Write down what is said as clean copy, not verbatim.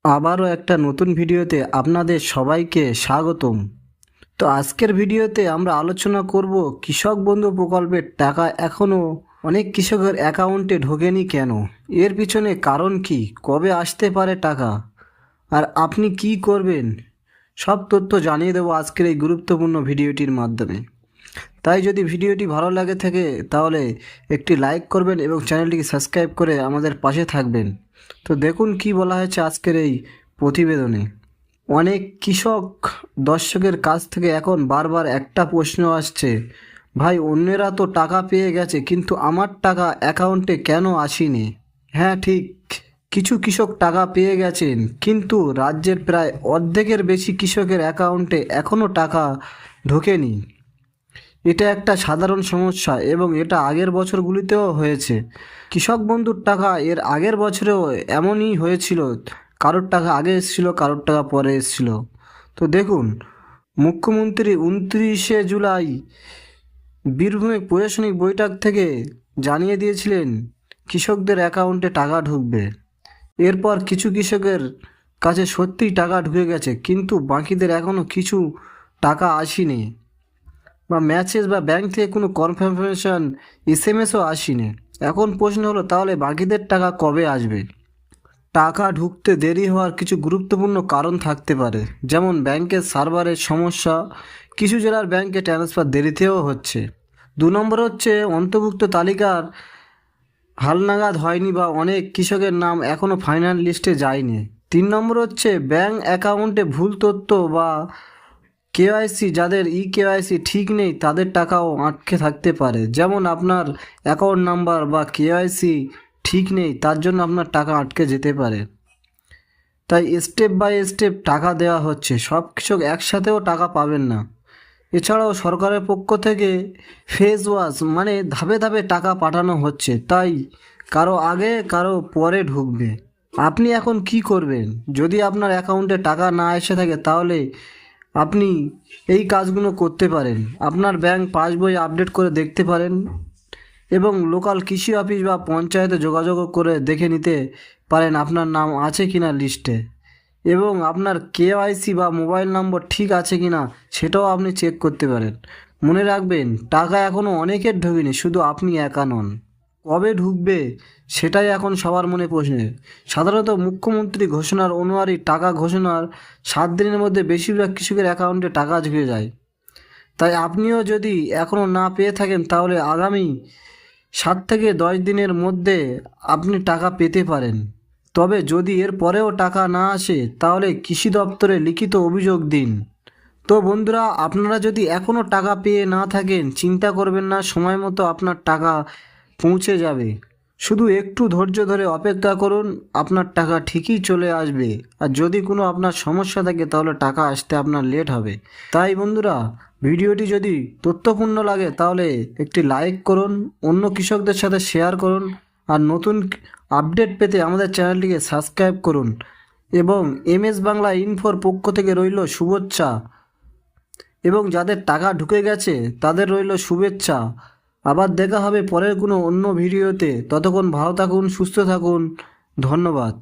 আবারও একটা নতুন ভিডিওতে আপনাদের সবাইকে স্বাগতম। তো আজকের ভিডিওতে আমরা আলোচনা করব কৃষক বন্ধু প্রকল্পের টাকা এখনও অনেক কৃষকের অ্যাকাউন্টে ঢোকেনি কেন, এর পিছনে কারণ কি, কবে আসতে পারে টাকা, আর আপনি কি করবেন, সব তথ্য জানিয়ে দেবো আজকের এই গুরুত্বপূর্ণ ভিডিওটির মাধ্যমে। তাই যদি ভিডিওটি ভালো লাগে থাকে তাহলে একটি লাইক করবেন এবং চ্যানেলটিকে সাবস্ক্রাইব করে আমাদের পাশে থাকবেন। তো দেখুন কি বলা হয়েছে আজকের এই প্রতিবেদনে। অনেক কৃষক দর্শকের কাছ থেকে এখন বারবার একটা প্রশ্ন আসছে, ভাই অন্যেরা তো টাকা পেয়ে গেছে কিন্তু আমার টাকা অ্যাকাউন্টে কেন আসেনি? হ্যাঁ ঠিক, কিছু কৃষক টাকা পেয়ে গেছেন কিন্তু রাজ্যের প্রায় অর্ধেকের বেশি কৃষকের অ্যাকাউন্টে এখনও টাকা ঢোকেনি। এটা একটা সাধারণ সমস্যা এবং এটা আগের বছরগুলিতেও হয়েছে। কৃষক বন্ধুর টাকা এর আগের বছরেও এমনই হয়েছিল, কারোর টাকা আগে এসেছিল, কারোর টাকা পরে এসেছিল। তো দেখুন, মুখ্যমন্ত্রী 29শে জুলাই বীরভূমে প্রশাসনিক বৈঠক থেকে জানিয়ে দিয়েছিলেন কৃষকদের অ্যাকাউন্টে টাকা ঢুকবে। এরপর কিছু কৃষকের কাছে সত্যিই টাকা ঢুকে গেছে কিন্তু বাকিদের এখনও কিছু টাকা আসেনি, বা ম্যাসেজ বা ব্যাংক থেকে কোনো কনফার্মেশন এসএমএসও আসেনি। এখন প্রশ্ন হলো, তাহলে বাকিদের টাকা কবে আসবে? টাকা ঢুকতে দেরি হওয়ার কিছু গুরুত্বপূর্ণ কারণ থাকতে পারে, যেমন ব্যাংকের সার্ভারের সমস্যা, কিছু জেলার ব্যাংকে ট্রান্সফার দেরিতেও হচ্ছে। 2 নম্বর হচ্ছে অন্তর্ভুক্ত তালিকার হালনাগাদ হয়নি বা অনেক কৃষকের নাম এখনও ফাইনাল লিস্টে যায়নি। 3 নম্বর হচ্ছে ব্যাংক অ্যাকাউন্টে ভুল তথ্য বা কেওয়াইসি, যাদের কেওয়াইসি ঠিক নেই তাদের টাকাও আটকে থাকতে পারে, যেমন আপনার অ্যাকাউন্ট নাম্বার বা কেওয়াইসি ঠিক নেই তার জন্য আপনার টাকা আটকে যেতে পারে। তাই স্টেপ বাই স্টেপ টাকা দেওয়া হচ্ছে, সব কৃষক একসাথেও টাকা পাবেন না। এছাড়াও সরকারের পক্ষ থেকে ফেজ ওয়াশ মানে ধাপে ধাপে টাকা পাঠানো হচ্ছে, তাই কারো আগে কারো পরে ঢুকবে। আপনি এখন কি করবেন? যদি আপনার অ্যাকাউন্টে টাকা না এসে থাকে তাহলে আপনি এই কাজগুলো করতে পারেন। আপনার ব্যাংক পাসবই আপডেট করে দেখতে পারেন এবং লোকাল কৃষি অফিস বা পঞ্চায়েতে যোগাযোগ করে দেখে নিতে পারেন আপনার নাম আছে কিনা লিস্টে, এবং আপনার কেওয়াইসি বা মোবাইল নম্বর ঠিক আছে কিনা সেটাও আপনি চেক করতে পারেন। মনে রাখবেন, টাকা এখনও অনেকের ঢোকেনি, শুধু আপনি একা নন। কবে ঢুকবে সেটাই এখন সবার মনে প্রশ্ন। সাধারণত মুখ্যমন্ত্রী ঘোষণার অনুযায়ী টাকা ঘোষণার 7 দিনের মধ্যে বেশিরভাগ কৃষকের অ্যাকাউন্টে টাকা ঢুকে যায়। তাই আপনিও যদি এখনও না পেয়ে থাকেন তাহলে আগামী 7 থেকে 10 দিনের মধ্যে আপনি টাকা পেতে পারেন। তবে যদি এর পরেও টাকা না আসে তাহলে কৃষি দপ্তরে লিখিত অভিযোগ দিন। তো বন্ধুরা, আপনারা যদি এখনও টাকা পেয়ে না থাকেন চিন্তা করবেন না, সময় মতো আপনার টাকা পৌঁছে যাবে। শুধু একটু ধৈর্য ধরে অপেক্ষা করুন, আপনার টাকা ঠিকই চলে আসবে। আর যদি কোনো আপনার সমস্যা থাকে তাহলে টাকা আসতে আপনার লেট হবে। তাই বন্ধুরা, ভিডিওটি যদি তথ্যপূর্ণ লাগে তাহলে একটি লাইক করুন, অন্য কৃষকদের সাথে শেয়ার করুন, আর নতুন আপডেট পেতে আমাদের চ্যানেলটিকে সাবস্ক্রাইব করুন। এবং এমএস বাংলা ইনফোর পক্ষ থেকে রইল শুভেচ্ছা, এবং যাদের টাকা ঢুকে গেছে তাদের রইল শুভেচ্ছা। আবার দেখা হবে পরের কোনো অন্য ভিডিওতে। ততক্ষণ ভালো থাকুন, সুস্থ থাকুন, ধন্যবাদ।